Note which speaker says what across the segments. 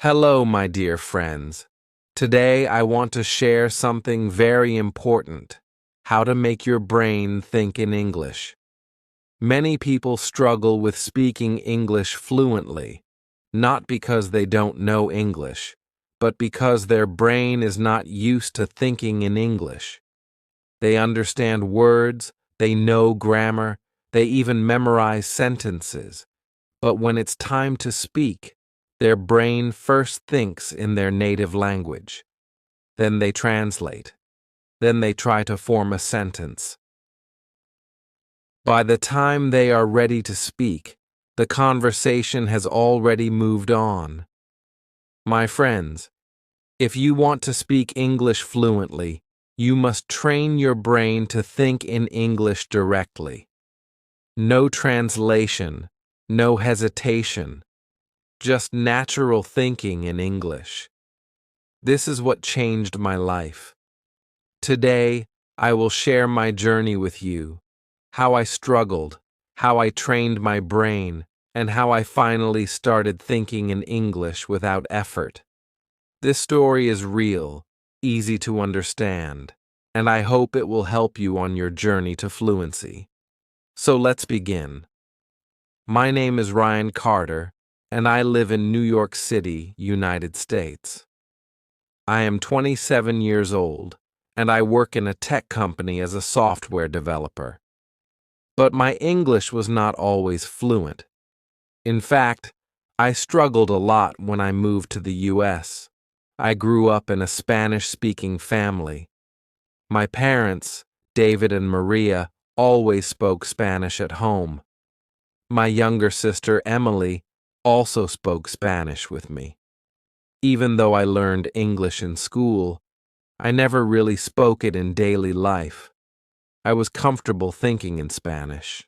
Speaker 1: Hello, my dear friends. Today I want to share something very important: how to make your brain think in English. Many people struggle with speaking English fluently, not because they don't know English, but because their brain is not used to thinking in English. They understand words, they know grammar, they even memorize sentences. But when it's time to speak, their brain first thinks in their native language. Then they translate. Then they try to form a sentence. By the time they are ready to speak, the conversation has already moved on. My friends, if you want to speak English fluently, you must train your brain to think in English directly. No translation, no hesitation. Just natural thinking in English. This is what changed my life. Today, I will share my journey with you, how I struggled, how I trained my brain, and how I finally started thinking in English without effort. This story is real, easy to understand, and I hope it will help you on your journey to fluency. So let's begin. My name is Ryan Carter, and I live in New York City, United States. I am 27 years old, and I work in a tech company as a software developer. But my English was not always fluent. In fact, I struggled a lot when I moved to the US. I grew up in a Spanish-speaking family. My parents, David and Maria, always spoke Spanish at home. My younger sister, Emily, also spoke Spanish with me. Even though I learned English in school, I never really spoke it in daily life. I was comfortable thinking in Spanish.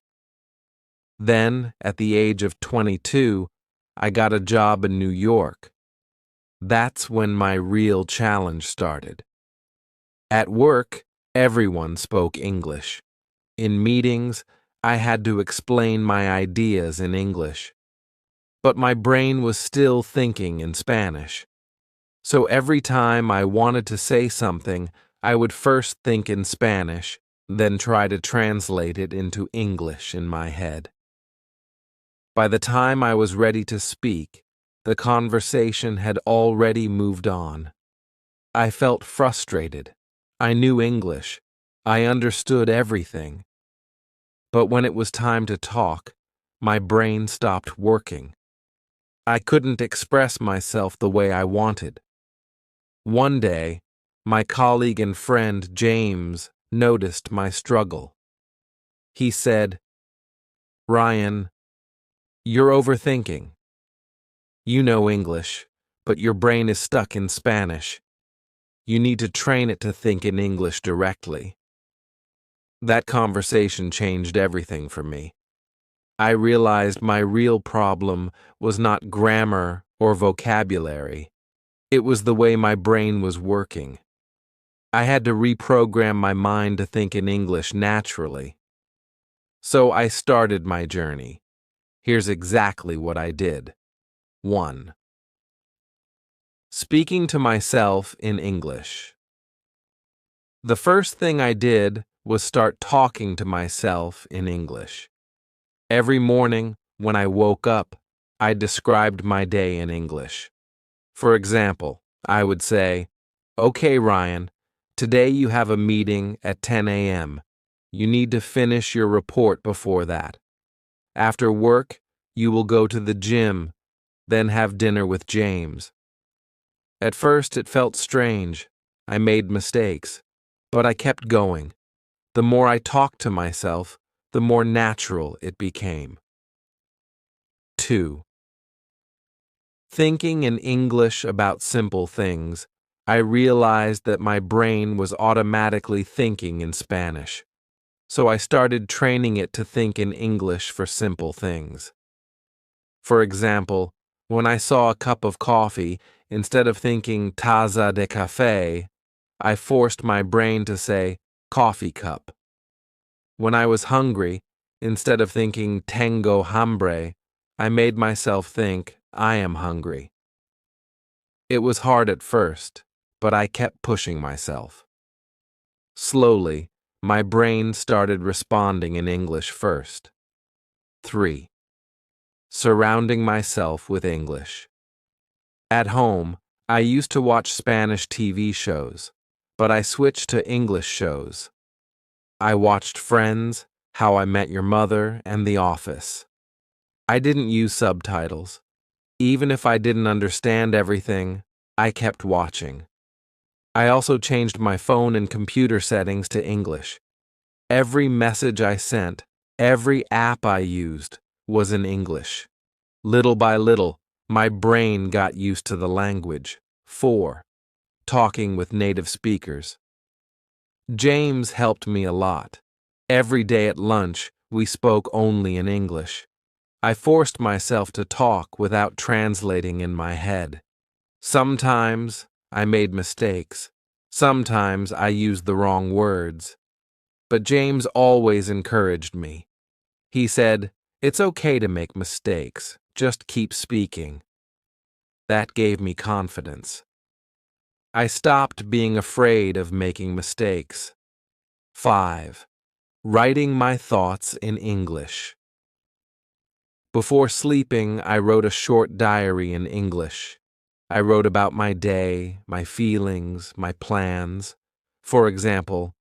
Speaker 1: Then, at the age of 22, I got a job in New York. That's when my real challenge started. At work, everyone spoke English. In meetings, I had to explain my ideas in English. But my brain was still thinking in Spanish. So every time I wanted to say something, I would first think in Spanish, then try to translate it into English in my head. By the time I was ready to speak, the conversation had already moved on. I felt frustrated. I knew English. I understood everything. But when it was time to talk, my brain stopped working. I couldn't express myself the way I wanted. One day, my colleague and friend James noticed my struggle. He said, "Ryan, you're overthinking. You know English, but your brain is stuck in Spanish. You need to train it to think in English directly." That conversation changed everything for me. I realized my real problem was not grammar or vocabulary. It was the way my brain was working. I had to reprogram my mind to think in English naturally. So I started my journey. Here's exactly what I did. 1. Speaking to myself in English. The first thing I did was start talking to myself in English. Every morning, when I woke up, I described my day in English. For example, I would say, "Okay, Ryan, today you have a meeting at 10 a.m. You need to finish your report before that. After work, you will go to the gym, then have dinner with James." At first, it felt strange. I made mistakes, but I kept going. The more I talked to myself, the more natural it became. 2. Thinking in English about simple things, I realized that my brain was automatically thinking in Spanish. So I started training it to think in English for simple things. For example, when I saw a cup of coffee, instead of thinking taza de café, I forced my brain to say coffee cup. When I was hungry, instead of thinking tengo hambre, I made myself think I am hungry. It was hard at first, but I kept pushing myself. Slowly, my brain started responding in English first. 3. Surrounding myself with English. At home, I used to watch Spanish TV shows, but I switched to English shows. I watched Friends, How I Met Your Mother, and The Office. I didn't use subtitles. Even if I didn't understand everything, I kept watching. I also changed my phone and computer settings to English. Every message I sent, every app I used, was in English. Little by little, my brain got used to the language. 4. Talking with native speakers. James helped me a lot. Every day at lunch, we spoke only in English. I forced myself to talk without translating in my head. Sometimes I made mistakes. Sometimes I used the wrong words. But James always encouraged me. He said, "It's okay to make mistakes. Just keep speaking." That gave me confidence. I stopped being afraid of making mistakes. 5. Writing my thoughts in English. Before sleeping, I wrote a short diary in English. I wrote about my day, my feelings, my plans. For example,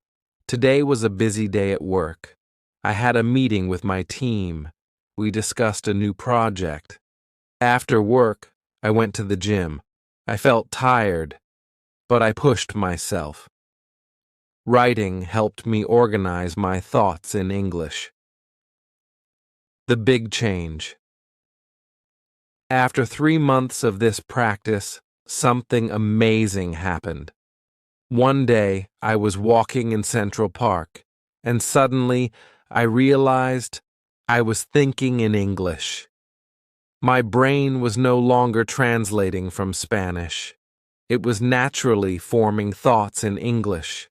Speaker 1: today was a busy day at work. I had a meeting with my team. We discussed a new project. After work, I went to the gym. I felt tired, but I pushed myself. Writing helped me organize my thoughts in English. The big change. After 3 months of this practice, something amazing happened. One day, I was walking in Central Park, and suddenly, I realized I was thinking in English. My brain was no longer translating from Spanish. It was naturally forming thoughts in English.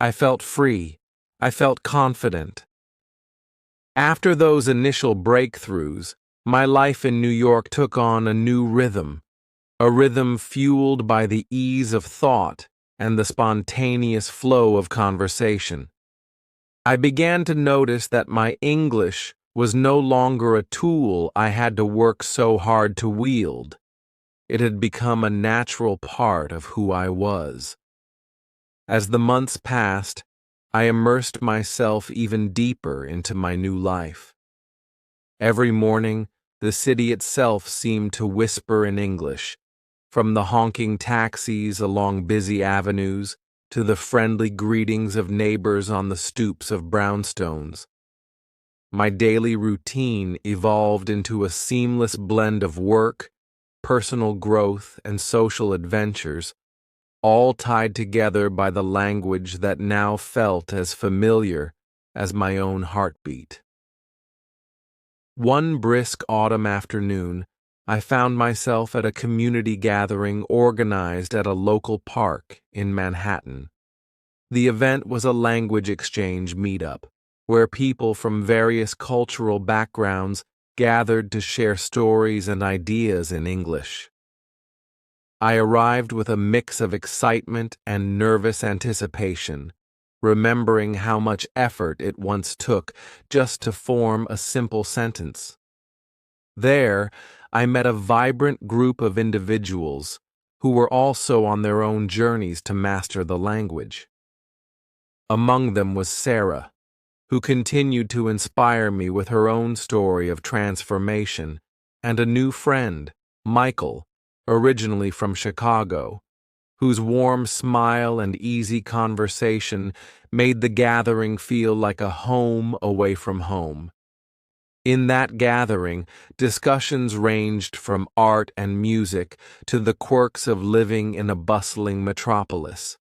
Speaker 1: I felt free. I felt confident. After those initial breakthroughs, my life in New York took on a new rhythm, a rhythm fueled by the ease of thought and the spontaneous flow of conversation. I began to notice that my English was no longer a tool I had to work so hard to wield. It had become a natural part of who I was. As the months passed, I immersed myself even deeper into my new life. Every morning, the city itself seemed to whisper in English, from the honking taxis along busy avenues to the friendly greetings of neighbors on the stoops of brownstones. My daily routine evolved into a seamless blend of work, personal growth, and social adventures, all tied together by the language that now felt as familiar as my own heartbeat. One brisk autumn afternoon, I found myself at a community gathering organized at a local park in Manhattan. The event was a language exchange meetup, where people from various cultural backgrounds gathered to share stories and ideas in English. I arrived with a mix of excitement and nervous anticipation, remembering how much effort it once took just to form a simple sentence. There, I met a vibrant group of individuals who were also on their own journeys to master the language. Among them was Sarah, who continued to inspire me with her own story of transformation, and a new friend, Michael, originally from Chicago, whose warm smile and easy conversation made the gathering feel like a home away from home. In that gathering, discussions ranged from art and music to the quirks of living in a bustling metropolis.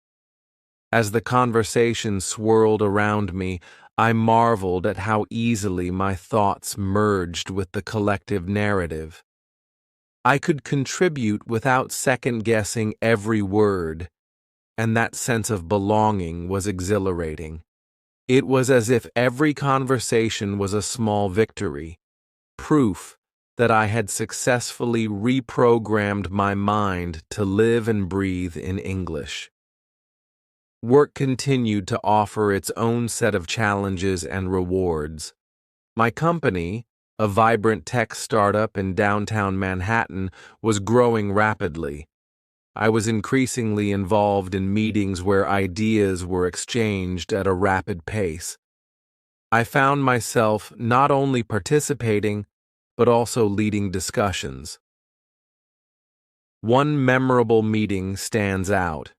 Speaker 1: As the conversation swirled around me, I marveled at how easily my thoughts merged with the collective narrative. I could contribute without second-guessing every word, and that sense of belonging was exhilarating. It was as if every conversation was a small victory, proof that I had successfully reprogrammed my mind to live and breathe in English. Work continued to offer its own set of challenges and rewards. My company, a vibrant tech startup in downtown Manhattan, was growing rapidly. I was increasingly involved in meetings where ideas were exchanged at a rapid pace. I found myself not only participating, but also leading discussions. One memorable meeting stands out.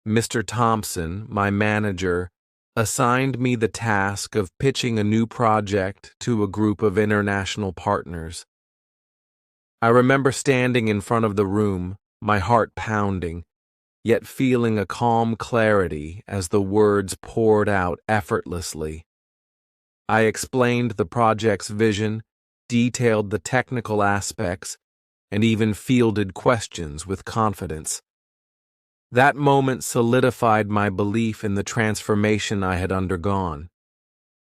Speaker 1: Mr. Thompson, my manager, assigned me the task of pitching a new project to a group of international partners. I remember standing in front of the room, my heart pounding, yet feeling a calm clarity as the words poured out effortlessly. I explained the project's vision, detailed the technical aspects, and even fielded questions with confidence. That moment solidified my belief in the transformation I had undergone,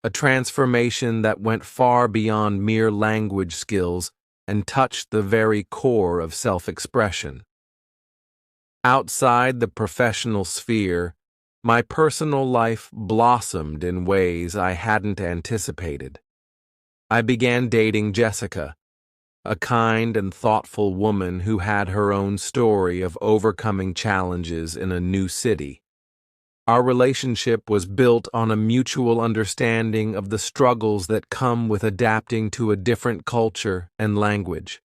Speaker 1: a transformation that went far beyond mere language skills and touched the very core of self-expression. Outside the professional sphere, my personal life blossomed in ways I hadn't anticipated. I began dating Jessica, a kind and thoughtful woman who had her own story of overcoming challenges in a new city. Our relationship was built on a mutual understanding of the struggles that come with adapting to a different culture and language.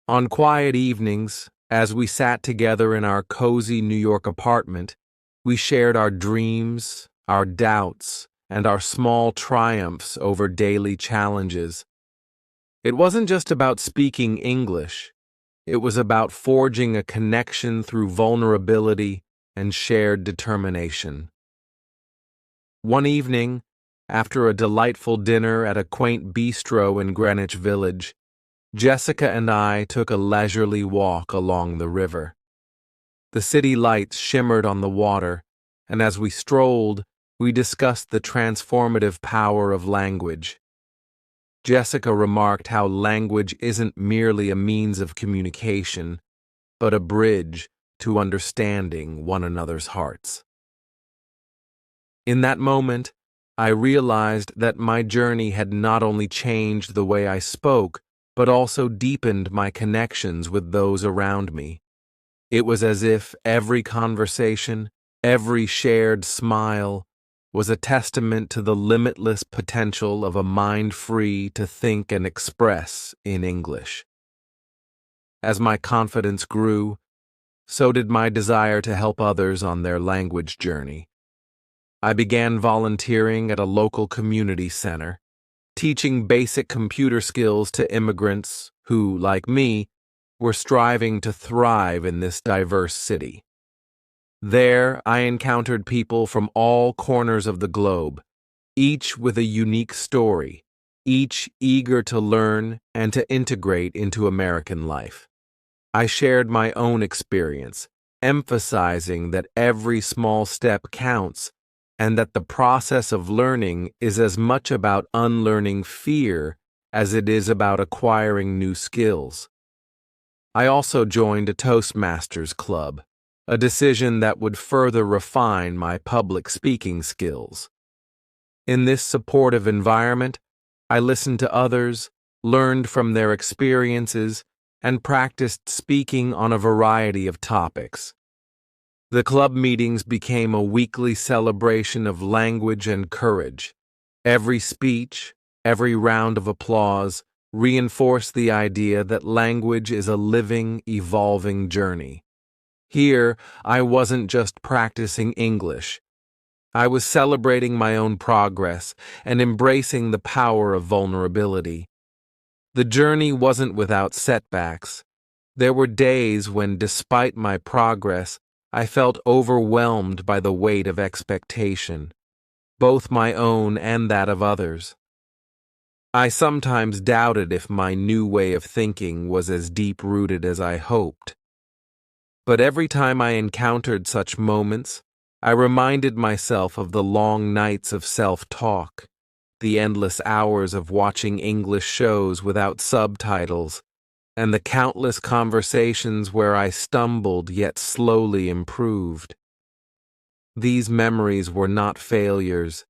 Speaker 1: On quiet evenings, as we sat together in our cozy New York apartment, we shared our dreams, our doubts, and our small triumphs over daily challenges. It wasn't just about speaking English. It was about forging a connection through vulnerability and shared determination. One evening, after a delightful dinner at a quaint bistro in Greenwich Village, Jessica and I took a leisurely walk along the river. The city lights shimmered on the water, and as we strolled, we discussed the transformative power of language. Jessica remarked how language isn't merely a means of communication, but a bridge to understanding one another's hearts. In that moment, I realized that my journey had not only changed the way I spoke, but also deepened my connections with those around me. It was as if every conversation, every shared smile, was a testament to the limitless potential of a mind free to think and express in English. As my confidence grew, so did my desire to help others on their language journey. I began volunteering at a local community center, teaching basic computer skills to immigrants who, like me, were striving to thrive in this diverse city. There, I encountered people from all corners of the globe, each with a unique story, each eager to learn and to integrate into American life. I shared my own experience, emphasizing that every small step counts and that the process of learning is as much about unlearning fear as it is about acquiring new skills. I also joined a Toastmasters club, a decision that would further refine my public speaking skills. In this supportive environment, I listened to others, learned from their experiences, and practiced speaking on a variety of topics. The club meetings became a weekly celebration of language and courage. Every speech, every round of applause reinforced the idea that language is a living, evolving journey. Here, I wasn't just practicing English. I was celebrating my own progress and embracing the power of vulnerability. The journey wasn't without setbacks. There were days when, despite my progress, I felt overwhelmed by the weight of expectation, both my own and that of others. I sometimes doubted if my new way of thinking was as deep-rooted as I hoped. But every time I encountered such moments, I reminded myself of the long nights of self-talk, the endless hours of watching English shows without subtitles, and the countless conversations where I stumbled yet slowly improved. These memories were not failures.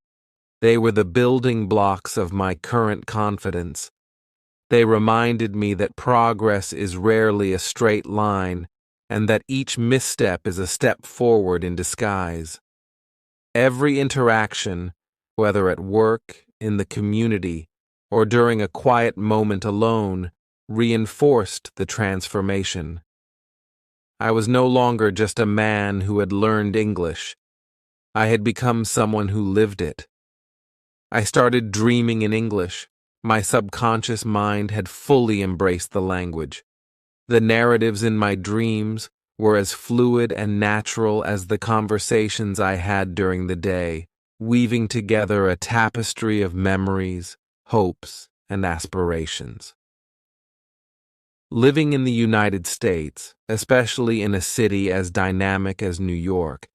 Speaker 1: They were the building blocks of my current confidence. They reminded me that progress is rarely a straight line, and that each misstep is a step forward in disguise. Every interaction, whether at work, in the community, or during a quiet moment alone, reinforced the transformation. I was no longer just a man who had learned English. I had become someone who lived it. I started dreaming in English. My subconscious mind had fully embraced the language. The narratives in my dreams were as fluid and natural as the conversations I had during the day, weaving together a tapestry of memories, hopes, and aspirations. Living in the United States, especially in a city as dynamic as New York,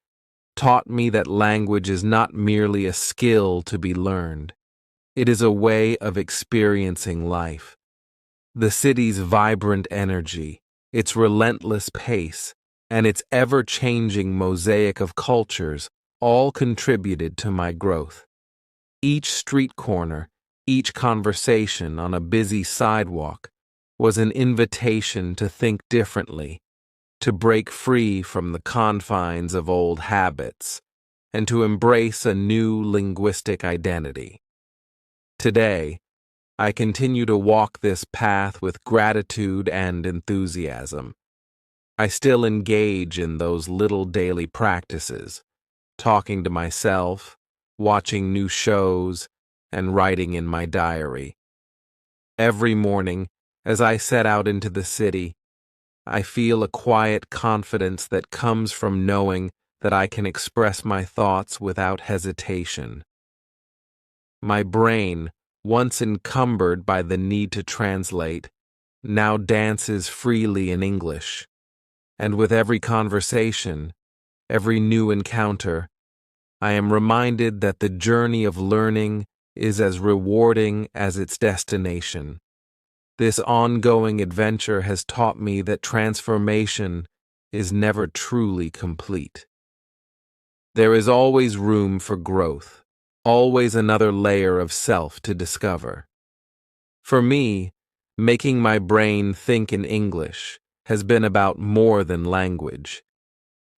Speaker 1: taught me that language is not merely a skill to be learned. It is a way of experiencing life. The city's vibrant energy, its relentless pace, and its ever-changing mosaic of cultures all contributed to my growth. Each street corner, each conversation on a busy sidewalk was an invitation to think differently, to break free from the confines of old habits, and to embrace a new linguistic identity. Today, I continue to walk this path with gratitude and enthusiasm. I still engage in those little daily practices, talking to myself, watching new shows, and writing in my diary. Every morning, as I set out into the city, I feel a quiet confidence that comes from knowing that I can express my thoughts without hesitation. My brain, once encumbered by the need to translate, now dances freely in English. And with every conversation, every new encounter, I am reminded that the journey of learning is as rewarding as its destination. This ongoing adventure has taught me that transformation is never truly complete. There is always room for growth, always another layer of self to discover. For me, making my brain think in English has been about more than language.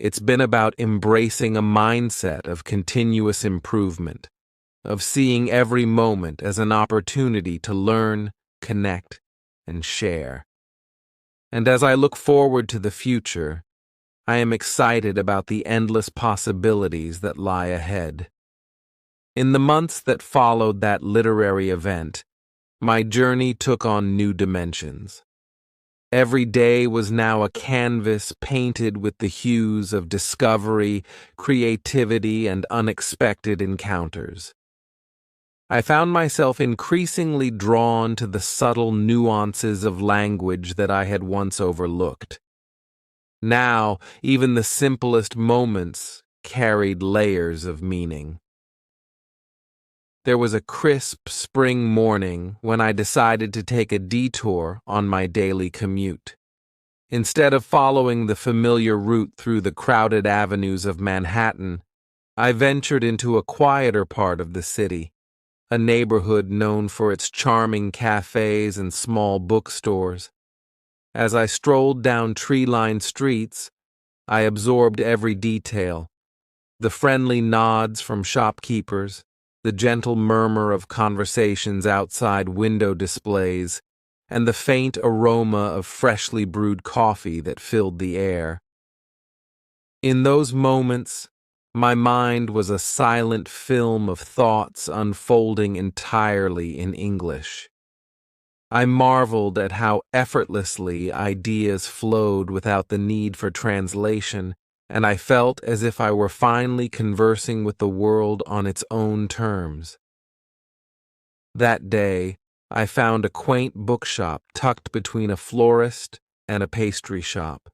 Speaker 1: It's been about embracing a mindset of continuous improvement, of seeing every moment as an opportunity to learn, connect, and share. And as I look forward to the future, I am excited about the endless possibilities that lie ahead. In the months that followed that literary event, my journey took on new dimensions. Every day was now a canvas painted with the hues of discovery, creativity, and unexpected encounters. I found myself increasingly drawn to the subtle nuances of language that I had once overlooked. Now, even the simplest moments carried layers of meaning. There was a crisp spring morning when I decided to take a detour on my daily commute. Instead of following the familiar route through the crowded avenues of Manhattan, I ventured into a quieter part of the city, a neighborhood known for its charming cafes and small bookstores. As I strolled down tree-lined streets, I absorbed every detail: the friendly nods from shopkeepers, the gentle murmur of conversations outside window displays, and the faint aroma of freshly brewed coffee that filled the air. In those moments, my mind was a silent film of thoughts unfolding entirely in English. I marveled at how effortlessly ideas flowed without the need for translation, and I felt as if I were finally conversing with the world on its own terms. That day, I found a quaint bookshop tucked between a florist and a pastry shop.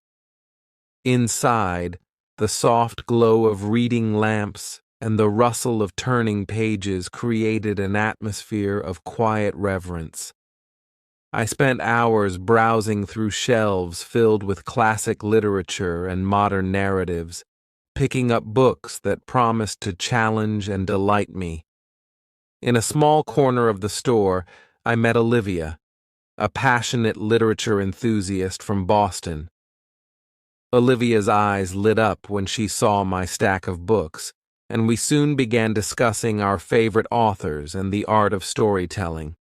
Speaker 1: Inside, the soft glow of reading lamps and the rustle of turning pages created an atmosphere of quiet reverence. I spent hours browsing through shelves filled with classic literature and modern narratives, picking up books that promised to challenge and delight me. In a small corner of the store, I met Olivia, a passionate literature enthusiast from Boston. Olivia's eyes lit up when she saw my stack of books, and we soon began discussing our favorite authors and the art of storytelling.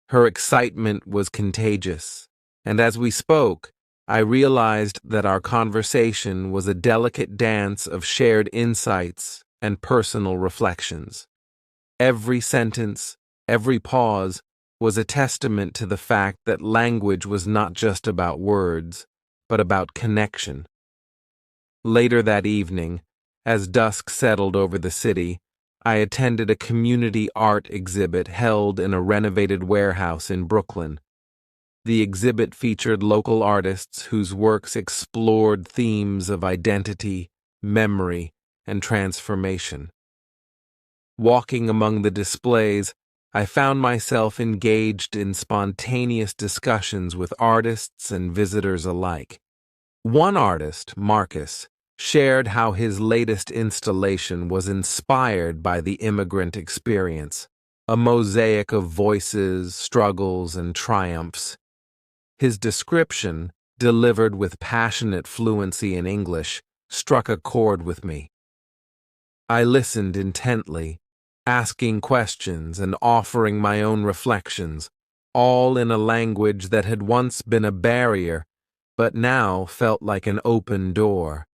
Speaker 1: Her excitement was contagious, and as we spoke, I realized that our conversation was a delicate dance of shared insights and personal reflections. Every sentence, every pause, was a testament to the fact that language was not just about words, but about connection. Later that evening, as dusk settled over the city, I attended a community art exhibit held in a renovated warehouse in Brooklyn. The exhibit featured local artists whose works explored themes of identity, memory, and transformation. Walking among the displays, I found myself engaged in spontaneous discussions with artists and visitors alike. One artist, Marcus, shared how his latest installation was inspired by the immigrant experience, a mosaic of voices, struggles, and triumphs. His description, delivered with passionate fluency in English, struck a chord with me. I listened intently, asking questions and offering my own reflections, all in a language that had once been a barrier, but now felt like an open door.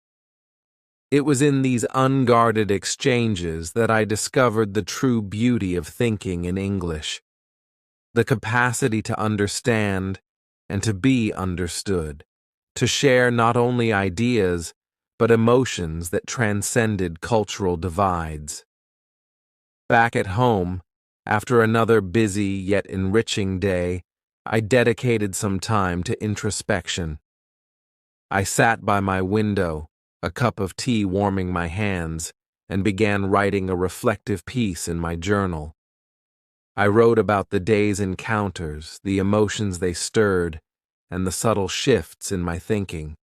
Speaker 1: It was in these unguarded exchanges that I discovered the true beauty of thinking in English, the capacity to understand and to be understood, to share not only ideas, but emotions that transcended cultural divides. Back at home, after another busy yet enriching day, I dedicated some time to introspection. I sat by my window, a cup of tea warming my hands, and began writing a reflective piece in my journal. I wrote about the day's encounters, the emotions they stirred, and the subtle shifts in my thinking.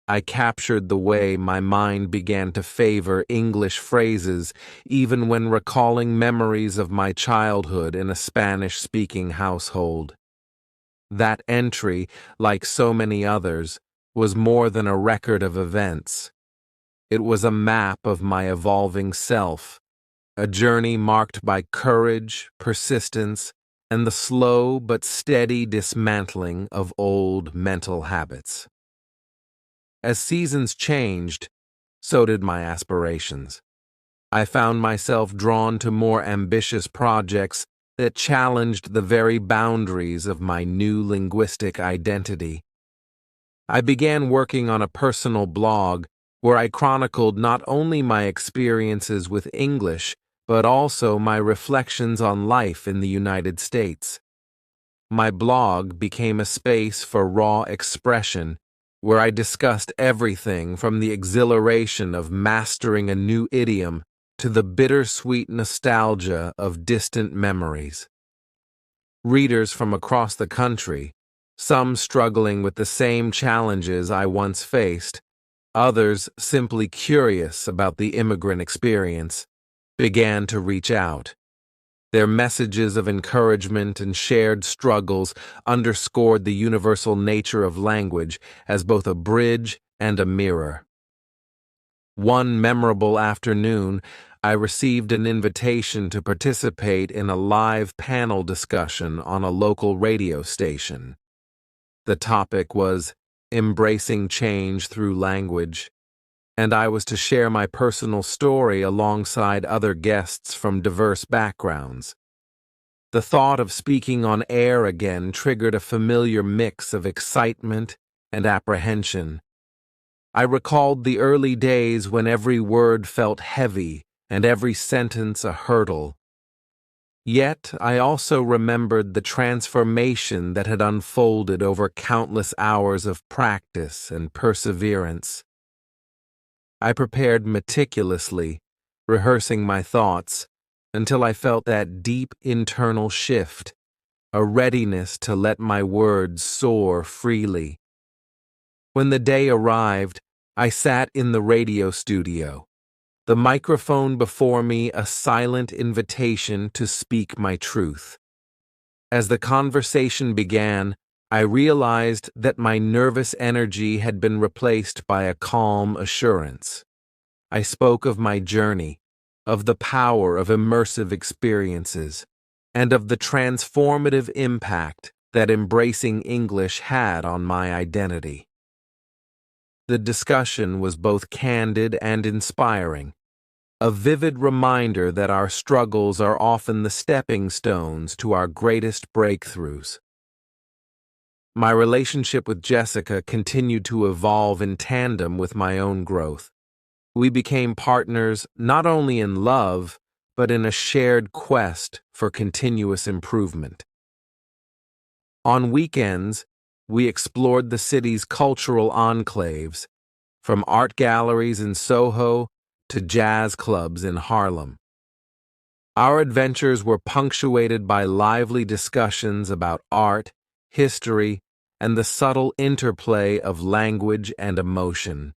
Speaker 1: I captured the way my mind began to favor English phrases even when recalling memories of my childhood in a Spanish-speaking household. That entry, like so many others, was more than a record of events. It was a map of my evolving self, a journey marked by courage, persistence, and the slow but steady dismantling of old mental habits. As seasons changed, so did my aspirations. I found myself drawn to more ambitious projects that challenged the very boundaries of my new linguistic identity. I began working on a personal blog where I chronicled not only my experiences with English, but also my reflections on life in the United States. My blog became a space for raw expression, where I discussed everything from the exhilaration of mastering a new idiom to the bittersweet nostalgia of distant memories. Readers from across the country, some struggling with the same challenges I once faced, others simply curious about the immigrant experience, began to reach out. Their messages of encouragement and shared struggles underscored the universal nature of language as both a bridge and a mirror. One memorable afternoon, I received an invitation to participate in a live panel discussion on a local radio station. The topic was embracing change through language, and I was to share my personal story alongside other guests from diverse backgrounds. The thought of speaking on air again triggered a familiar mix of excitement and apprehension. I recalled the early days when every word felt heavy and every sentence a hurdle. Yet I also remembered the transformation that had unfolded over countless hours of practice and perseverance. I prepared meticulously, rehearsing my thoughts, until I felt that deep internal shift, a readiness to let my words soar freely. When the day arrived, I sat in the radio studio, the microphone before me a silent invitation to speak my truth. As the conversation began, I realized that my nervous energy had been replaced by a calm assurance. I spoke of my journey, of the power of immersive experiences, and of the transformative impact that embracing English had on my identity. The discussion was both candid and inspiring, a vivid reminder that our struggles are often the stepping stones to our greatest breakthroughs. My relationship with Jessica continued to evolve in tandem with my own growth. We became partners not only in love, but in a shared quest for continuous improvement. On weekends, we explored the city's cultural enclaves, from art galleries in Soho to jazz clubs in Harlem. Our adventures were punctuated by lively discussions about art, history, and the subtle interplay of language and emotion.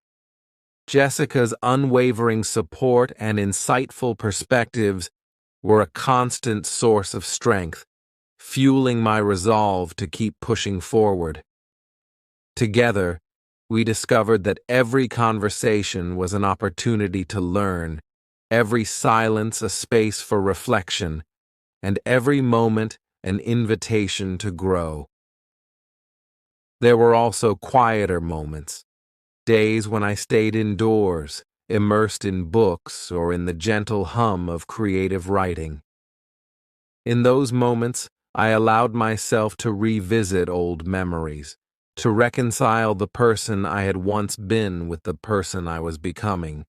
Speaker 1: Jessica's unwavering support and insightful perspectives were a constant source of strength, fueling my resolve to keep pushing forward. Together, we discovered that every conversation was an opportunity to learn, every silence a space for reflection, and every moment an invitation to grow. There were also quieter moments, days when I stayed indoors, immersed in books or in the gentle hum of creative writing. In those moments, I allowed myself to revisit old memories, to reconcile the person I had once been with the person I was becoming.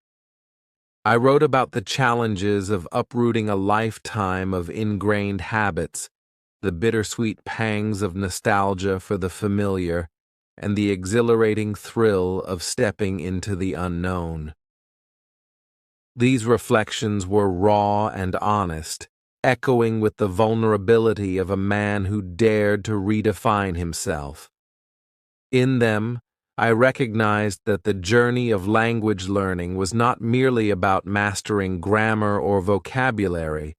Speaker 1: I wrote about the challenges of uprooting a lifetime of ingrained habits, the bittersweet pangs of nostalgia for the familiar, and the exhilarating thrill of stepping into the unknown. These reflections were raw and honest, echoing with the vulnerability of a man who dared to redefine himself. In them, I recognized that the journey of language learning was not merely about mastering grammar or vocabulary,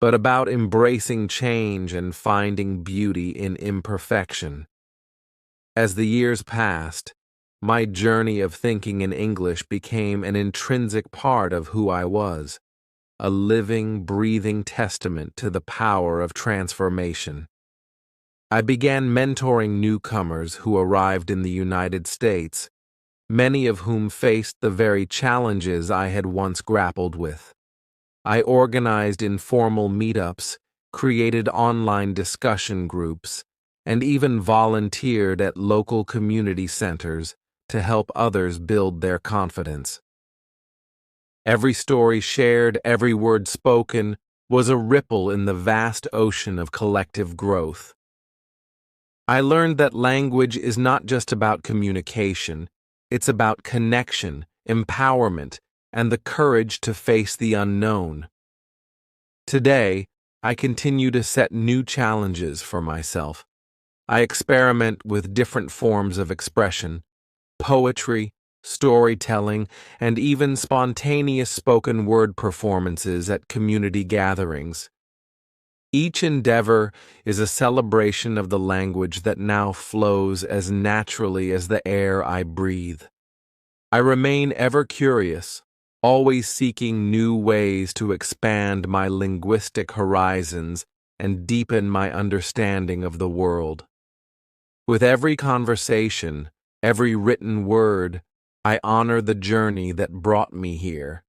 Speaker 1: but about embracing change and finding beauty in imperfection. As the years passed, my journey of thinking in English became an intrinsic part of who I was, a living, breathing testament to the power of transformation. I began mentoring newcomers who arrived in the United States, many of whom faced the very challenges I had once grappled with. I organized informal meetups, created online discussion groups, and even volunteered at local community centers to help others build their confidence. Every story shared, every word spoken, was a ripple in the vast ocean of collective growth. I learned that language is not just about communication, it's about connection, empowerment, and the courage to face the unknown. Today, I continue to set new challenges for myself. I experiment with different forms of expression, poetry, storytelling, and even spontaneous spoken word performances at community gatherings. Each endeavor is a celebration of the language that now flows as naturally as the air I breathe. I remain ever curious, always seeking new ways to expand my linguistic horizons and deepen my understanding of the world. With every conversation, every written word, I honor the journey that brought me here.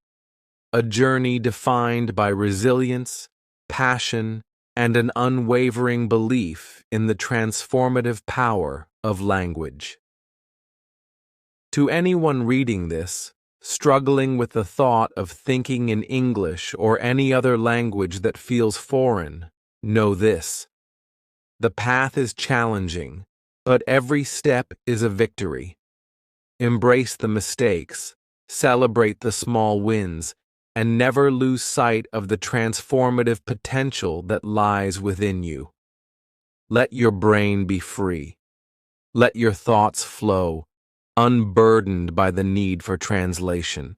Speaker 1: A journey defined by resilience, passion, and an unwavering belief in the transformative power of language. To anyone reading this, struggling with the thought of thinking in English or any other language that feels foreign, know this: the path is challenging, but every step is a victory. Embrace the mistakes, celebrate the small wins, and never lose sight of the transformative potential that lies within you. Let your brain be free. Let your thoughts flow, unburdened by the need for translation.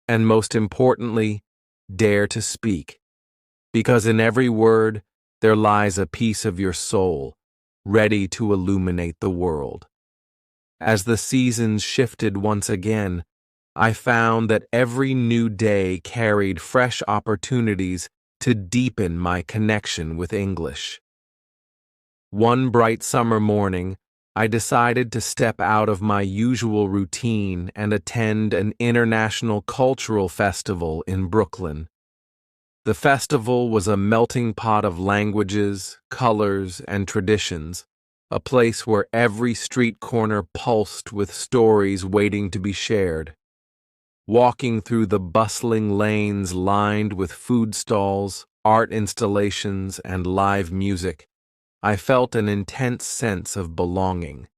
Speaker 1: And most importantly, dare to speak, because in every word there lies a piece of your soul, ready to illuminate the world. As the seasons shifted once again, I found that every new day carried fresh opportunities to deepen my connection with English. One bright summer morning, I decided to step out of my usual routine and attend an international cultural festival in Brooklyn. The festival was a melting pot of languages, colors, and traditions, a place where every street corner pulsed with stories waiting to be shared. Walking through the bustling lanes lined with food stalls, art installations, and live music, I felt an intense sense of belonging.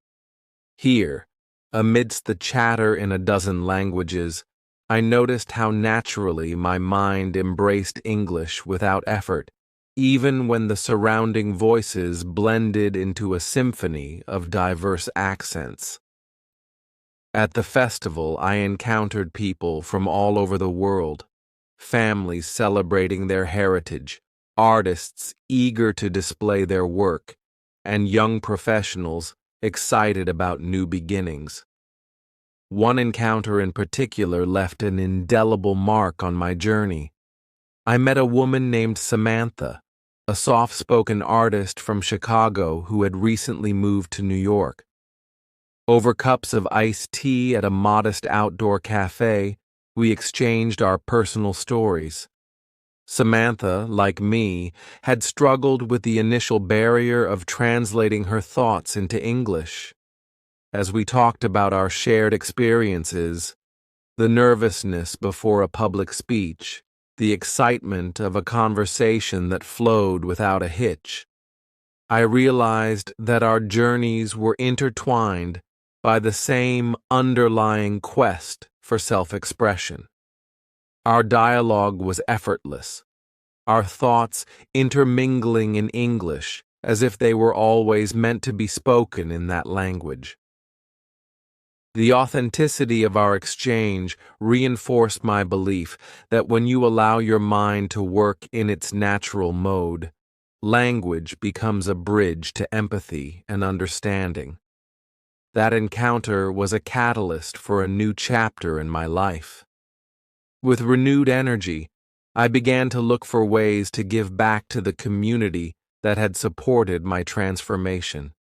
Speaker 1: Here, amidst the chatter in a dozen languages, I noticed how naturally my mind embraced English without effort, even when the surrounding voices blended into a symphony of diverse accents. At the festival, I encountered people from all over the world, families celebrating their heritage, artists eager to display their work, and young professionals excited about new beginnings. One encounter in particular left an indelible mark on my journey. I met a woman named Samantha, a soft-spoken artist from Chicago who had recently moved to New York. Over cups of iced tea at a modest outdoor cafe, we exchanged our personal stories. Samantha, like me, had struggled with the initial barrier of translating her thoughts into English. As we talked about our shared experiences, the nervousness before a public speech, the excitement of a conversation that flowed without a hitch, I realized that our journeys were intertwined by the same underlying quest for self-expression. Our dialogue was effortless, our thoughts intermingling in English as if they were always meant to be spoken in that language. The authenticity of our exchange reinforced my belief that when you allow your mind to work in its natural mode, language becomes a bridge to empathy and understanding. That encounter was a catalyst for a new chapter in my life. With renewed energy, I began to look for ways to give back to the community that had supported my transformation.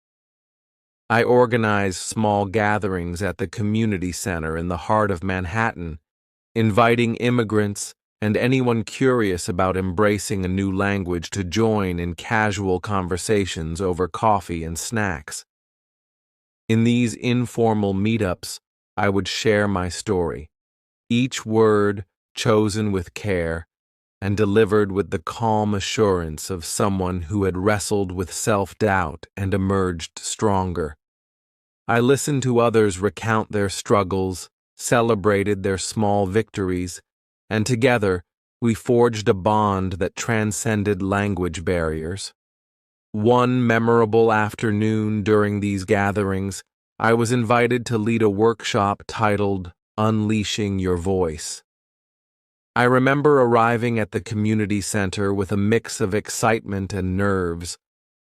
Speaker 1: I organized small gatherings at the community center in the heart of Manhattan, inviting immigrants and anyone curious about embracing a new language to join in casual conversations over coffee and snacks. In these informal meetups, I would share my story, each word chosen with care and delivered with the calm assurance of someone who had wrestled with self-doubt and emerged stronger. I listened to others recount their struggles, celebrated their small victories, and together we forged a bond that transcended language barriers. One memorable afternoon during these gatherings, I was invited to lead a workshop titled Unleashing Your Voice. I remember arriving at the community center with a mix of excitement and nerves.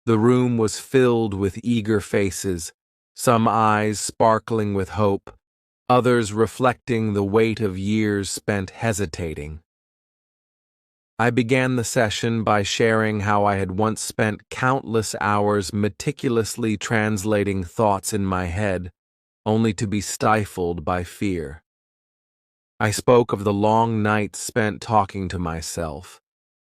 Speaker 1: The room was filled with eager faces, some eyes sparkling with hope, others reflecting the weight of years spent hesitating. I began the session by sharing how I had once spent countless hours meticulously translating thoughts in my head, only to be stifled by fear. I spoke of the long nights spent talking to myself,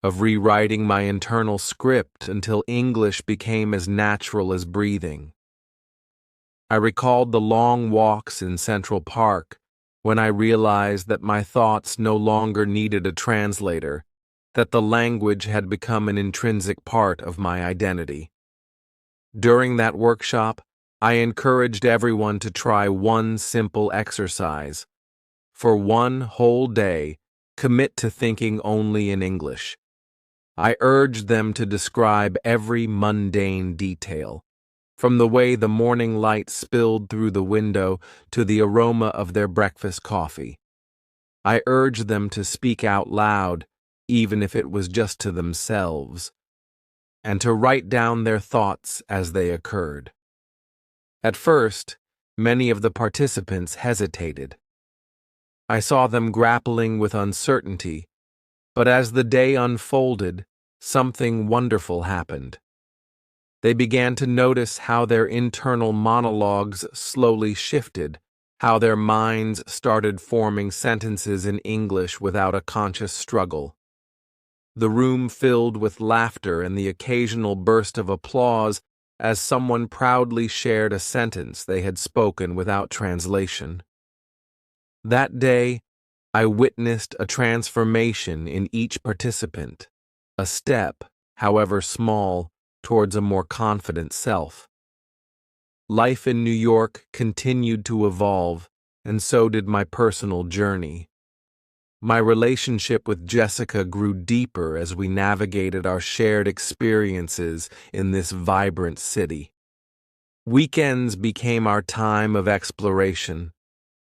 Speaker 1: of rewriting my internal script until English became as natural as breathing. I recalled the long walks in Central Park when I realized that my thoughts no longer needed a translator, that the language had become an intrinsic part of my identity. During that workshop, I encouraged everyone to try one simple exercise. For one whole day, commit to thinking only in English. I urged them to describe every mundane detail, from the way the morning light spilled through the window to the aroma of their breakfast coffee. I urged them to speak out loud, even if it was just to themselves, and to write down their thoughts as they occurred. At first, many of the participants hesitated. I saw them grappling with uncertainty, but as the day unfolded, something wonderful happened. They began to notice how their internal monologues slowly shifted, how their minds started forming sentences in English without a conscious struggle. The room filled with laughter and the occasional burst of applause as someone proudly shared a sentence they had spoken without translation. That day, I witnessed a transformation in each participant, a step, however small, towards a more confident self. Life in New York continued to evolve, and so did my personal journey. My relationship with Jessica grew deeper as we navigated our shared experiences in this vibrant city. Weekends became our time of exploration,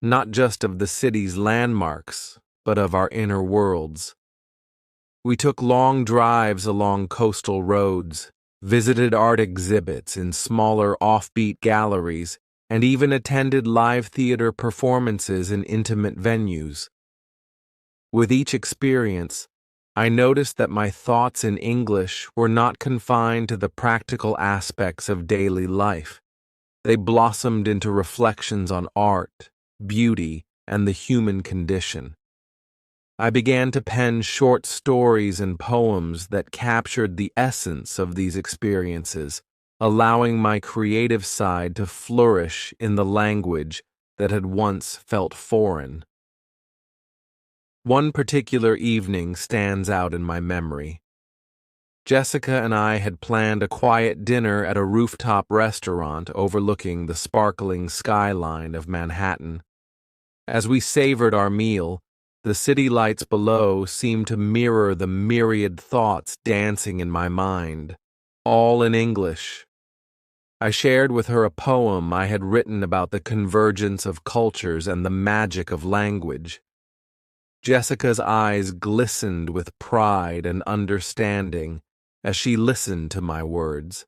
Speaker 1: not just of the city's landmarks, but of our inner worlds. We took long drives along coastal roads, visited art exhibits in smaller offbeat galleries, and even attended live theater performances in intimate venues. With each experience, I noticed that my thoughts in English were not confined to the practical aspects of daily life. They blossomed into reflections on art, beauty, and the human condition. I began to pen short stories and poems that captured the essence of these experiences, allowing my creative side to flourish in the language that had once felt foreign. One particular evening stands out in my memory. Jessica and I had planned a quiet dinner at a rooftop restaurant overlooking the sparkling skyline of Manhattan. As we savored our meal, the city lights below seemed to mirror the myriad thoughts dancing in my mind, all in English. I shared with her a poem I had written about the convergence of cultures and the magic of language. Jessica's eyes glistened with pride and understanding as she listened to my words.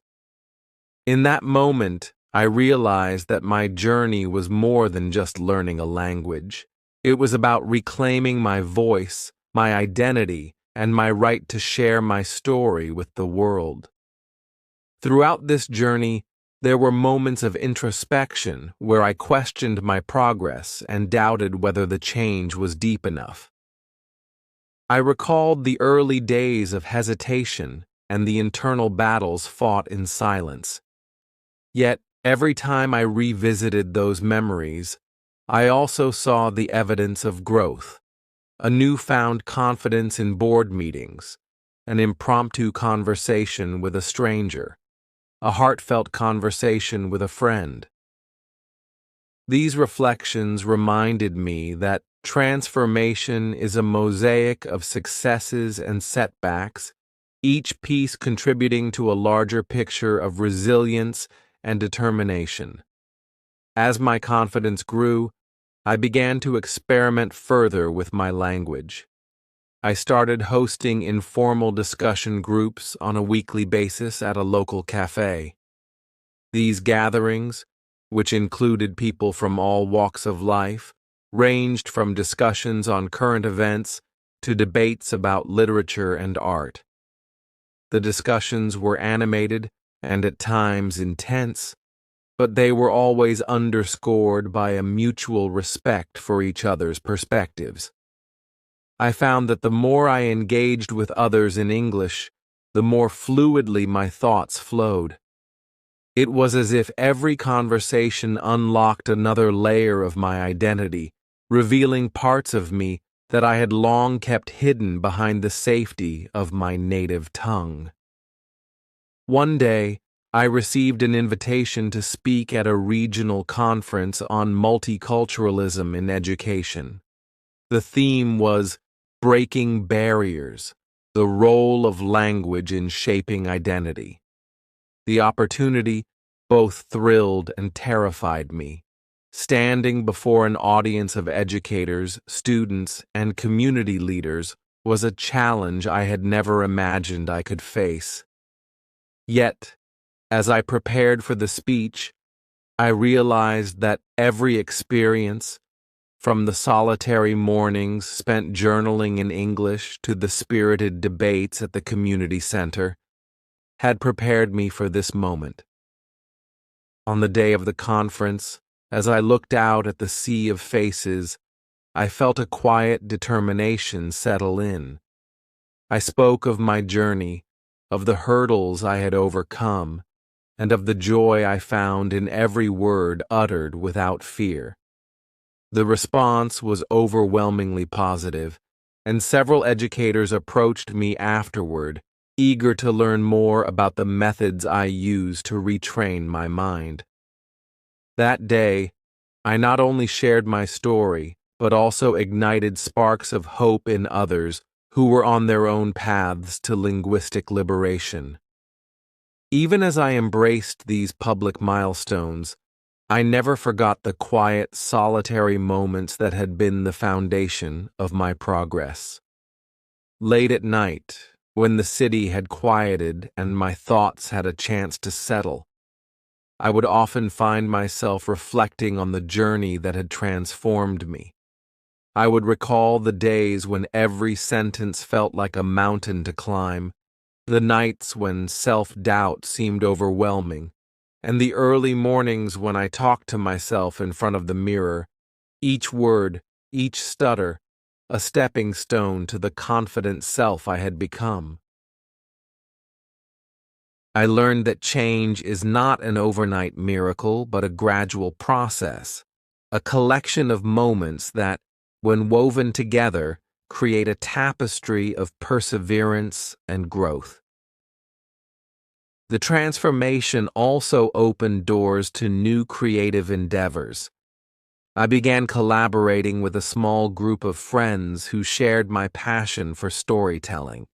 Speaker 1: In that moment, I realized that my journey was more than just learning a language. It was about reclaiming my voice, my identity, and my right to share my story with the world. Throughout this journey, there were moments of introspection where I questioned my progress and doubted whether the change was deep enough. I recalled the early days of hesitation and the internal battles fought in silence. Yet, every time I revisited those memories, I also saw the evidence of growth, a newfound confidence in board meetings, an impromptu conversation with a stranger, a heartfelt conversation with a friend. These reflections reminded me that transformation is a mosaic of successes and setbacks, each piece contributing to a larger picture of resilience and determination. As my confidence grew, I began to experiment further with my language. I started hosting informal discussion groups on a weekly basis at a local cafe. These gatherings, which included people from all walks of life, ranged from discussions on current events to debates about literature and art. The discussions were animated and at times intense, but they were always underscored by a mutual respect for each other's perspectives. I found that the more I engaged with others in English, the more fluidly my thoughts flowed. It was as if every conversation unlocked another layer of my identity, revealing parts of me that I had long kept hidden behind the safety of my native tongue. One day, I received an invitation to speak at a regional conference on multiculturalism in education. The theme was Breaking barriers, the role of language in shaping identity. The opportunity both thrilled and terrified me. Standing before an audience of educators, students, and community leaders was a challenge I had never imagined I could face. Yet, as I prepared for the speech, I realized that every experience, from the solitary mornings spent journaling in English to the spirited debates at the community center, had prepared me for this moment. On the day of the conference, as I looked out at the sea of faces, I felt a quiet determination settle in. I spoke of my journey, of the hurdles I had overcome, and of the joy I found in every word uttered without fear. The response was overwhelmingly positive, and several educators approached me afterward, eager to learn more about the methods I use to retrain my mind. That day, I not only shared my story, but also ignited sparks of hope in others who were on their own paths to linguistic liberation. Even as I embraced these public milestones, I never forgot the quiet, solitary moments that had been the foundation of my progress. Late at night, when the city had quieted and my thoughts had a chance to settle, I would often find myself reflecting on the journey that had transformed me. I would recall the days when every sentence felt like a mountain to climb, the nights when self-doubt seemed overwhelming, and the early mornings when I talked to myself in front of the mirror, each word, each stutter, a stepping stone to the confident self I had become. I learned that change is not an overnight miracle, but a gradual process, a collection of moments that, when woven together, create a tapestry of perseverance and growth. The transformation also opened doors to new creative endeavors. I began collaborating with a small group of friends who shared my passion for storytelling.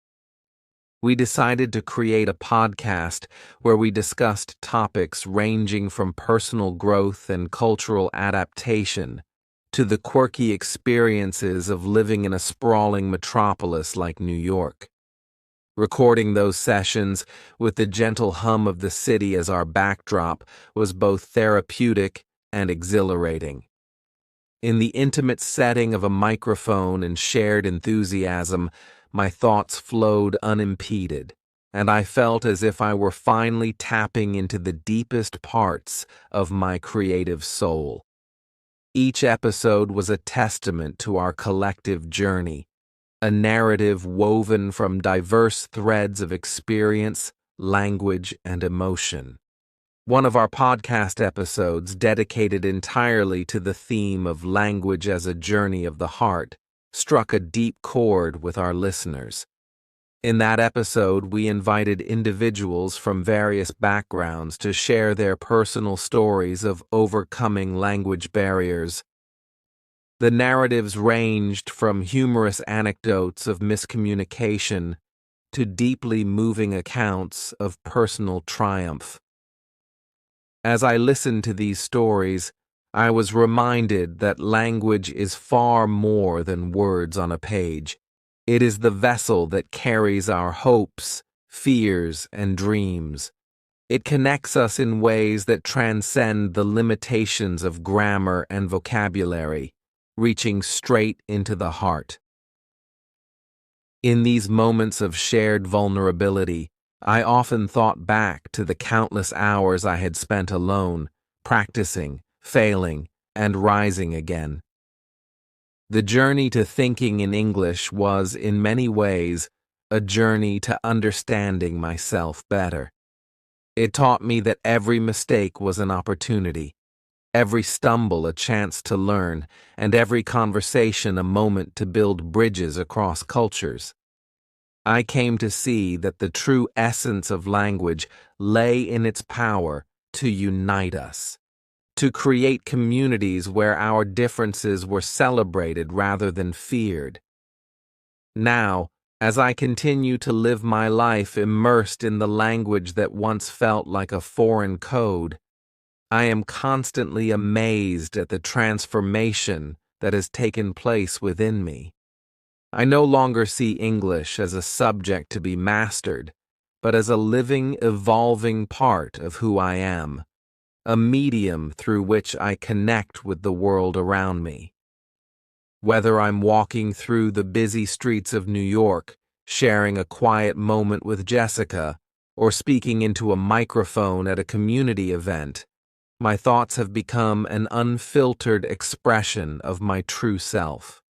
Speaker 1: We decided to create a podcast where we discussed topics ranging from personal growth and cultural adaptation to the quirky experiences of living in a sprawling metropolis like New York. Recording those sessions with the gentle hum of the city as our backdrop was both therapeutic and exhilarating. In the intimate setting of a microphone and shared enthusiasm, my thoughts flowed unimpeded, and I felt as if I were finally tapping into the deepest parts of my creative soul. Each episode was a testament to our collective journey, a narrative woven from diverse threads of experience, language, and emotion. One of our podcast episodes, dedicated entirely to the theme of language as a journey of the heart, struck a deep chord with our listeners. In that episode, we invited individuals from various backgrounds to share their personal stories of overcoming language barriers. The narratives ranged from humorous anecdotes of miscommunication to deeply moving accounts of personal triumph. As I listened to these stories, I was reminded that language is far more than words on a page. It is the vessel that carries our hopes, fears, and dreams. It connects us in ways that transcend the limitations of grammar and vocabulary, reaching straight into the heart. In these moments of shared vulnerability, I often thought back to the countless hours I had spent alone, practicing, failing, and rising again. The journey to thinking in English was, in many ways, a journey to understanding myself better. It taught me that every mistake was an opportunity, every stumble a chance to learn, and every conversation a moment to build bridges across cultures. I came to see that the true essence of language lay in its power to unite us, to create communities where our differences were celebrated rather than feared. Now, as I continue to live my life immersed in the language that once felt like a foreign code, I am constantly amazed at the transformation that has taken place within me. I no longer see English as a subject to be mastered, but as a living, evolving part of who I am, a medium through which I connect with the world around me. Whether I'm walking through the busy streets of New York, sharing a quiet moment with Jessica, or speaking into a microphone at a community event, my thoughts have become an unfiltered expression of my true self.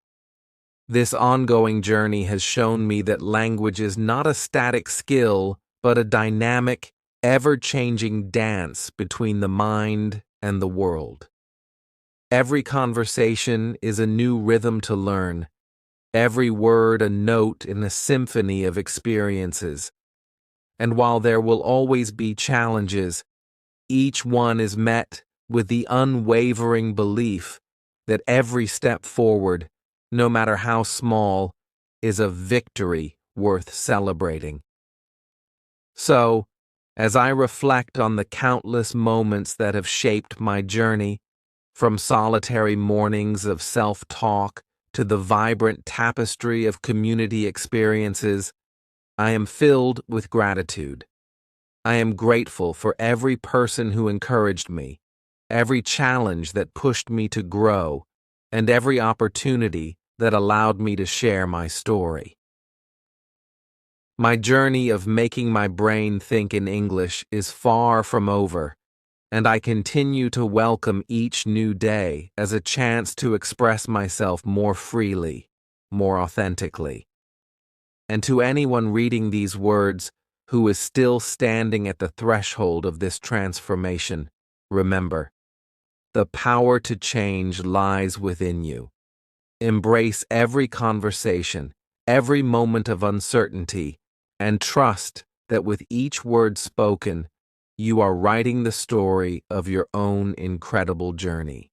Speaker 1: This ongoing journey has shown me that language is not a static skill, but a dynamic, ever-changing dance between the mind and the world. Every conversation is a new rhythm to learn, every word a note in a symphony of experiences. And while there will always be challenges, each one is met with the unwavering belief that every step forward, no matter how small, is a victory worth celebrating. So, as I reflect on the countless moments that have shaped my journey, from solitary mornings of self-talk to the vibrant tapestry of community experiences, I am filled with gratitude. I am grateful for every person who encouraged me, every challenge that pushed me to grow, and every opportunity that allowed me to share my story. My journey of making my brain think in English is far from over, and I continue to welcome each new day as a chance to express myself more freely, more authentically. And to anyone reading these words who is still standing at the threshold of this transformation, remember, the power to change lies within you. Embrace every conversation, every moment of uncertainty, and trust that with each word spoken, you are writing the story of your own incredible journey.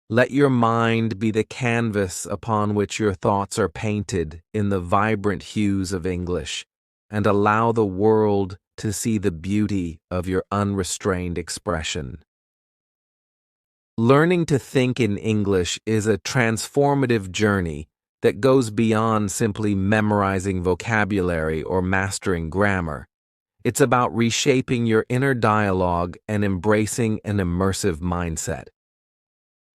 Speaker 1: Let your mind be the canvas upon which your thoughts are painted in the vibrant hues of English, and allow the world to see the beauty of your unrestrained expression. Learning to think in English is a transformative journey that goes beyond simply memorizing vocabulary or mastering grammar. It's about reshaping your inner dialogue and embracing an immersive mindset.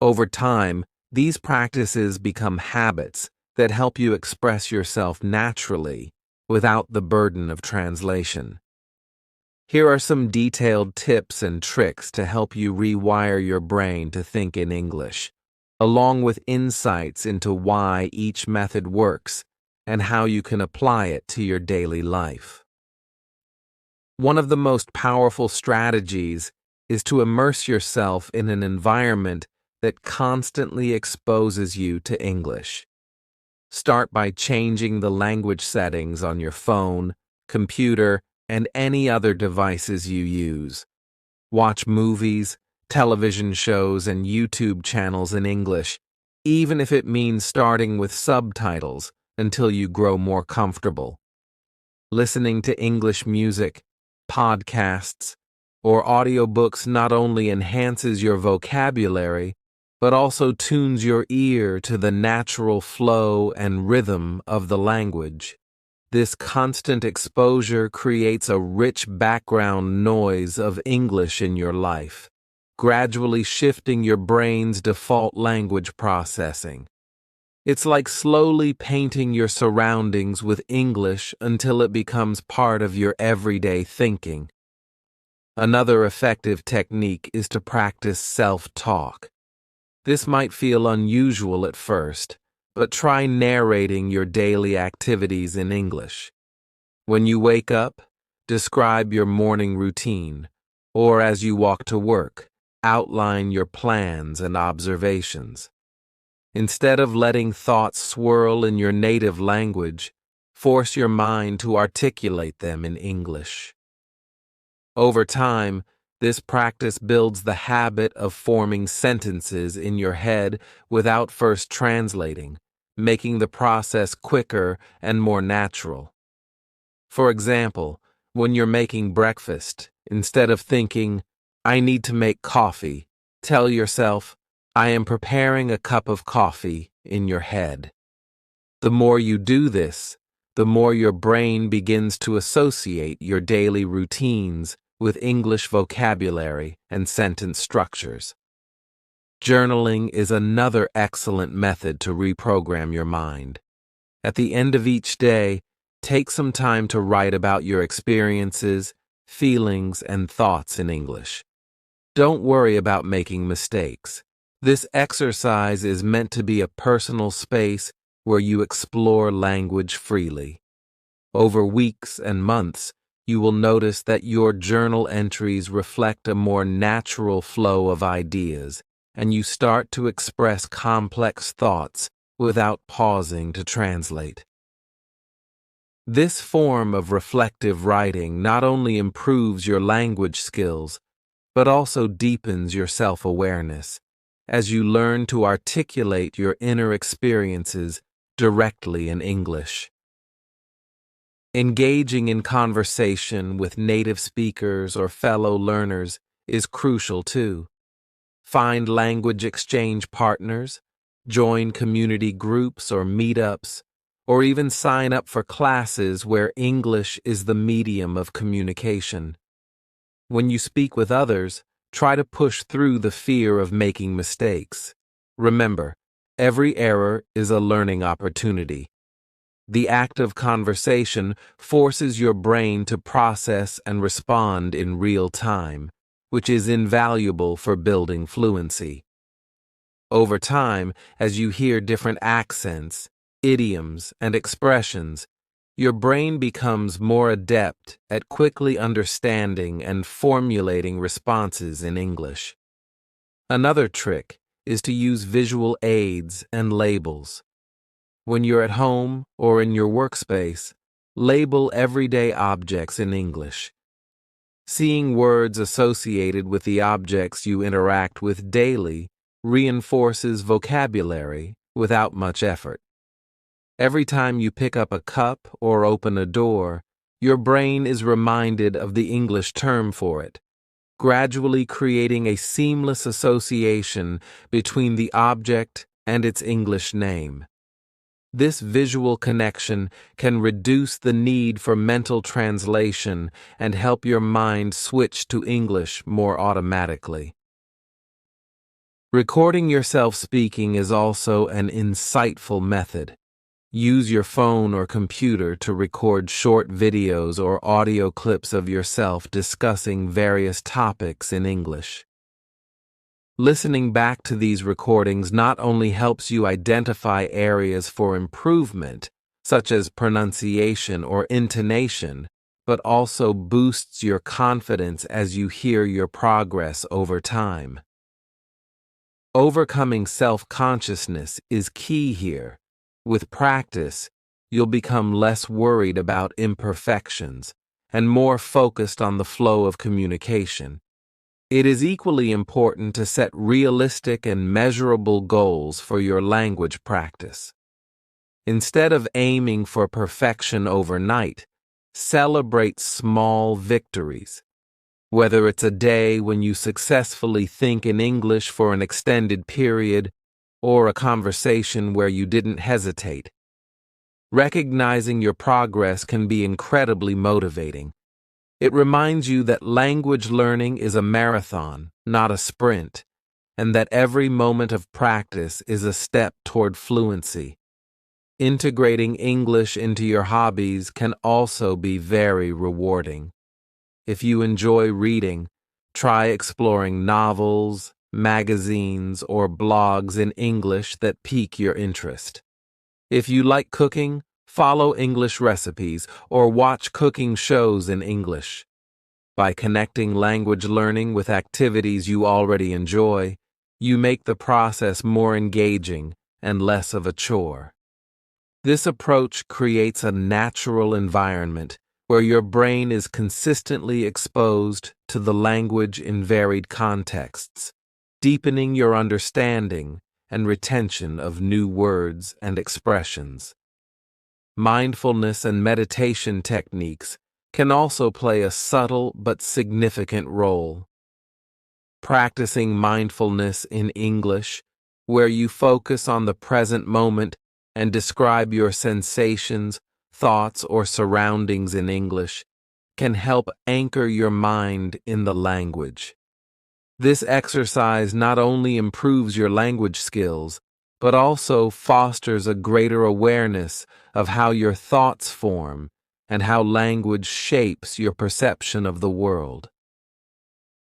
Speaker 1: Over time, these practices become habits that help you express yourself naturally without the burden of translation. Here are some detailed tips and tricks to help you rewire your brain to think in English, along with insights into why each method works and how you can apply it to your daily life. One of the most powerful strategies is to immerse yourself in an environment that constantly exposes you to English. Start by changing the language settings on your phone, computer, and any other devices you use. Watch movies, television shows, and YouTube channels in English, even if it means starting with subtitles until you grow more comfortable. Listening to English music, podcasts, or audiobooks not only enhances your vocabulary, but also tunes your ear to the natural flow and rhythm of the language. This constant exposure creates a rich background noise of English in your life, gradually shifting your brain's default language processing. It's like slowly painting your surroundings with English until it becomes part of your everyday thinking. Another effective technique is to practice self-talk. This might feel unusual at first, but try narrating your daily activities in English. When you wake up, describe your morning routine, or as you walk to work, outline your plans and observations. Instead of letting thoughts swirl in your native language, force your mind to articulate them in English. Over time, this practice builds the habit of forming sentences in your head without first translating, making the process quicker and more natural. For example, when you're making breakfast, instead of thinking, "I need to make coffee," tell yourself, "I am preparing a cup of coffee," in your head. The more you do this, the more your brain begins to associate your daily routines with English vocabulary and sentence structures. Journaling is another excellent method to reprogram your mind. At the end of each day, take some time to write about your experiences, feelings, and thoughts in English. Don't worry about making mistakes. This exercise is meant to be a personal space where you explore language freely. Over weeks and months, you will notice that your journal entries reflect a more natural flow of ideas, and you start to express complex thoughts without pausing to translate. This form of reflective writing not only improves your language skills, but also deepens your self-awareness as you learn to articulate your inner experiences directly in English. Engaging in conversation with native speakers or fellow learners is crucial too. Find language exchange partners, join community groups or meetups, or even sign up for classes where English is the medium of communication. When you speak with others, try to push through the fear of making mistakes. Remember, every error is a learning opportunity. The act of conversation forces your brain to process and respond in real time, which is invaluable for building fluency. Over time, as you hear different accents, idioms, and expressions, your brain becomes more adept at quickly understanding and formulating responses in English. Another trick is to use visual aids and labels. When you're at home or in your workspace, label everyday objects in English. Seeing words associated with the objects you interact with daily reinforces vocabulary without much effort. Every time you pick up a cup or open a door, your brain is reminded of the English term for it, gradually creating a seamless association between the object and its English name. This visual connection can reduce the need for mental translation and help your mind switch to English more automatically. Recording yourself speaking is also an insightful method. Use your phone or computer to record short videos or audio clips of yourself discussing various topics in English. Listening back to these recordings not only helps you identify areas for improvement, such as pronunciation or intonation, but also boosts your confidence as you hear your progress over time. Overcoming self-consciousness is key here. With practice, you'll become less worried about imperfections and more focused on the flow of communication. It is equally important to set realistic and measurable goals for your language practice. Instead of aiming for perfection overnight, celebrate small victories. Whether it's a day when you successfully think in English for an extended period or a conversation where you didn't hesitate. Recognizing your progress can be incredibly motivating. It reminds you that language learning is a marathon, not a sprint, and that every moment of practice is a step toward fluency. Integrating English into your hobbies can also be very rewarding. If you enjoy reading, try exploring novels, magazines, or blogs in English that pique your interest. If you like cooking, follow English recipes or watch cooking shows in English. By connecting language learning with activities you already enjoy, you make the process more engaging and less of a chore. This approach creates a natural environment where your brain is consistently exposed to the language in varied contexts, deepening your understanding and retention of new words and expressions. Mindfulness and meditation techniques can also play a subtle but significant role. Practicing mindfulness in English, where you focus on the present moment and describe your sensations, thoughts, or surroundings in English, can help anchor your mind in the language. This exercise not only improves your language skills, but also fosters a greater awareness of how your thoughts form and how language shapes your perception of the world.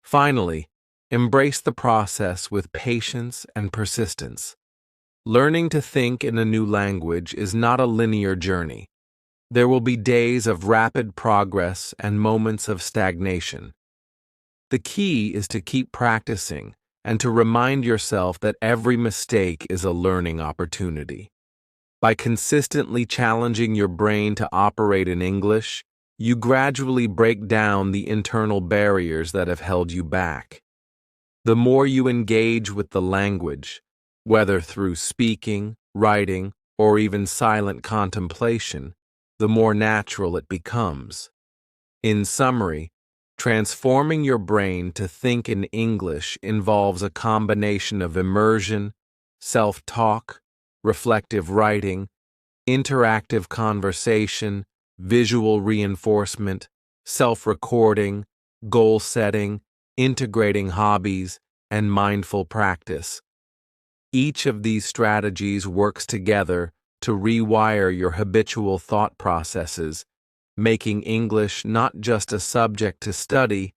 Speaker 1: Finally, embrace the process with patience and persistence. Learning to think in a new language is not a linear journey. There will be days of rapid progress and moments of stagnation. The key is to keep practicing and to remind yourself that every mistake is a learning opportunity. By consistently challenging your brain to operate in English, you gradually break down the internal barriers that have held you back. The more you engage with the language, whether through speaking, writing, or even silent contemplation, the more natural it becomes. In summary, transforming your brain to think in English involves a combination of immersion, self-talk, reflective writing, interactive conversation, visual reinforcement, self-recording, goal setting, integrating hobbies, and mindful practice. Each of these strategies works together to rewire your habitual thought processes, making English not just a subject to study,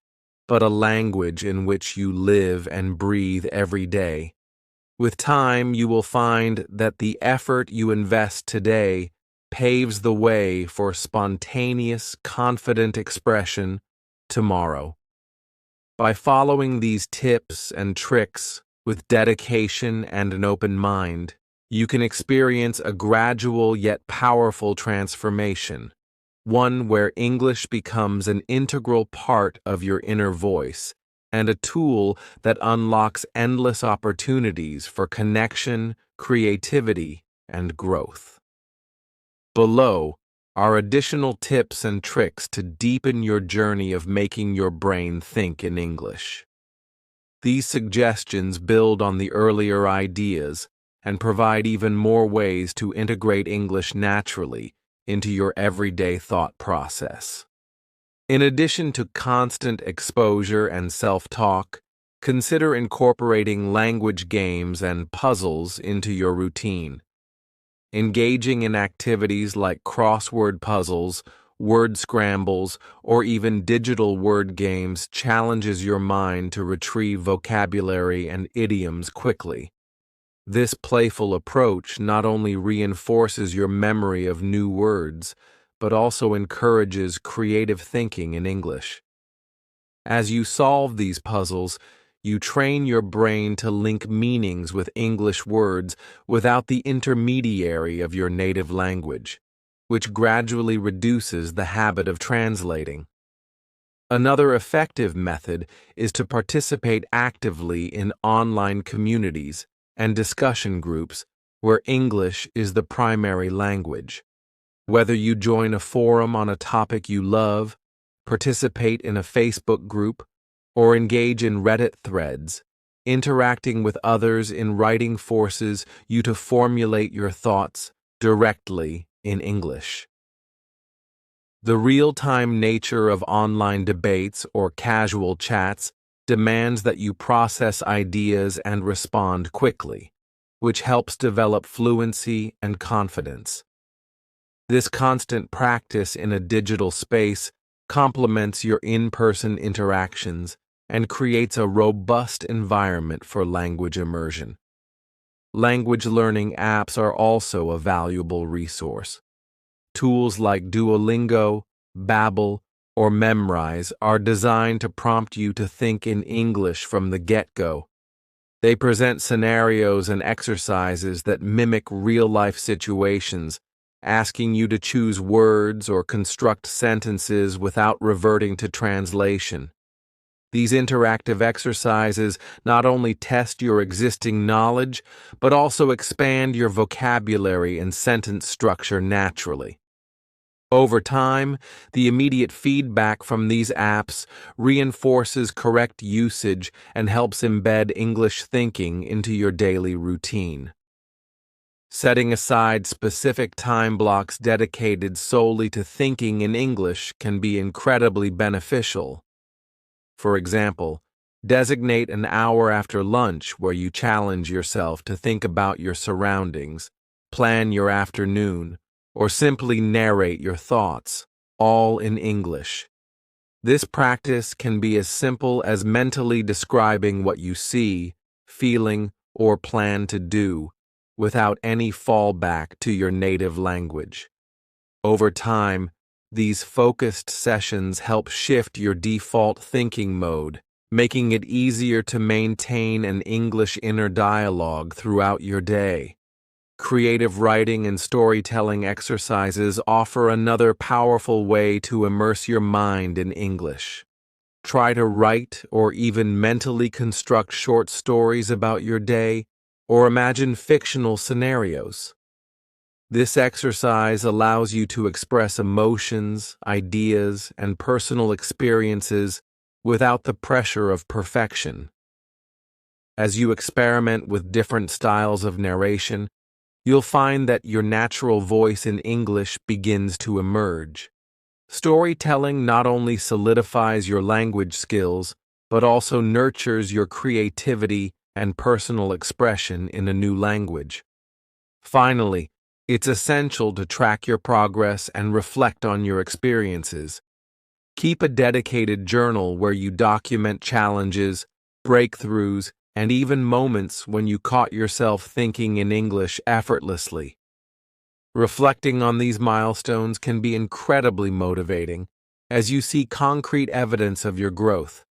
Speaker 1: but a language in which you live and breathe every day. With time, you will find that the effort you invest today paves the way for spontaneous, confident expression tomorrow. By following these tips and tricks with dedication and an open mind, you can experience a gradual yet powerful transformation, one where English becomes an integral part of your inner voice and a tool that unlocks endless opportunities for connection, creativity, and growth. Below are additional tips and tricks to deepen your journey of making your brain think in English. These suggestions build on the earlier ideas and provide even more ways to integrate English naturally into your everyday thought process. In addition to constant exposure and self-talk, consider incorporating language games and puzzles into your routine. Engaging in activities like crossword puzzles, word scrambles, or even digital word games challenges your mind to retrieve vocabulary and idioms quickly. This playful approach not only reinforces your memory of new words, but also encourages creative thinking in English. As you solve these puzzles, you train your brain to link meanings with English words without the intermediary of your native language, which gradually reduces the habit of translating. Another effective method is to participate actively in online communities and discussion groups where English is the primary language. Whether you join a forum on a topic you love, participate in a Facebook group, or engage in Reddit threads, interacting with others in writing forces you to formulate your thoughts directly in English. The real-time nature of online debates or casual chats demands that you process ideas and respond quickly, which helps develop fluency and confidence. This constant practice in a digital space complements your in-person interactions and creates a robust environment for language immersion. Language learning apps are also a valuable resource. Tools like Duolingo, Babbel, or Memrise are designed to prompt you to think in English from the get-go. They present scenarios and exercises that mimic real-life situations, asking you to choose words or construct sentences without reverting to translation. These interactive exercises not only test your existing knowledge, but also expand your vocabulary and sentence structure naturally. Over time, the immediate feedback from these apps reinforces correct usage and helps embed English thinking into your daily routine. Setting aside specific time blocks dedicated solely to thinking in English can be incredibly beneficial. For example, designate an hour after lunch where you challenge yourself to think about your surroundings, plan your afternoon, or simply narrate your thoughts, all in English. This practice can be as simple as mentally describing what you see, feeling, or plan to do, without any fallback to your native language. Over time, these focused sessions help shift your default thinking mode, making it easier to maintain an English inner dialogue throughout your day. Creative writing and storytelling exercises offer another powerful way to immerse your mind in English. Try to write or even mentally construct short stories about your day, or imagine fictional scenarios. This exercise allows you to express emotions, ideas, and personal experiences without the pressure of perfection. As you experiment with different styles of narration, you'll find that your natural voice in English begins to emerge. Storytelling not only solidifies your language skills, but also nurtures your creativity and personal expression in a new language. Finally, it's essential to track your progress and reflect on your experiences. Keep a dedicated journal where you document challenges, breakthroughs, and even moments when you caught yourself thinking in English effortlessly. Reflecting on these milestones can be incredibly motivating, as you see concrete evidence of your growth.